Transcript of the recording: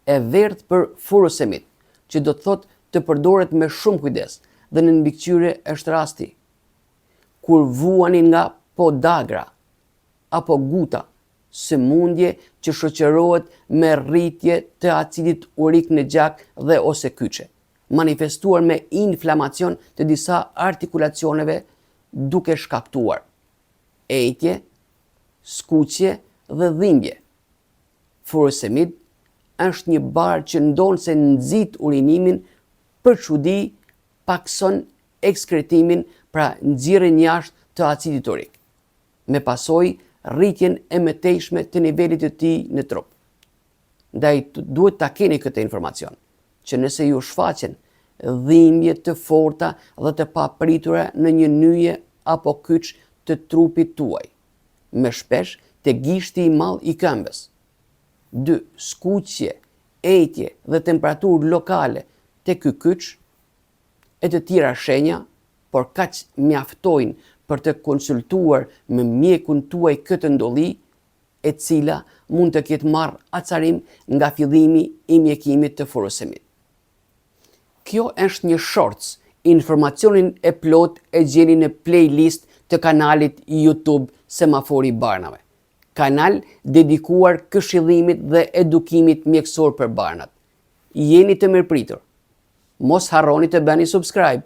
e verdhë për furosemid, që do të thotë të përdoret me shumë kujdes dhe në mbikëqyrje është rasti kur vuani nga podagra apo guta, sëmundje që shoqërohet me rritje të acidit urik në gjak dhe ose kyçe, manifestuar me inflamacion të disa artikulacioneve duke shkaktuar ejtje, skuqje dhe dhimbje. Furosemid është një barë që ndonë se nxit urinimin, për çudi pakson ekskretimin, pra nxjerrjen jashtë të acidit urik, me pasojë rritjen e mëtejshme të nivelit të tij në trup. Ndaj duhet ta keni këtë informacion, që nëse ju shfaqen dhimbje të forta dhe të papritura në një nyje apo kyç të trupit tuaj, me shpesh te gishti i madh i këmbës, 2. Skuqje, ejtje dhe temperaturë lokale te ky kyç, e të tjera shenja, por kaq mjaftojnë për të konsultuar me mjekun tuaj këtë ndolli, e cila mund të ketë marrë acarim nga fillimi i mjekimit të furosemid. Kjo është një shortës, informacionin e plot e gjeni në playlist të kanalit YouTube Semafori i Barnave, kanal dedikuar këshillimit dhe edukimit mjekësor për barnat. Jeni të mirëpritur. Mos harroni të bëni subscribe.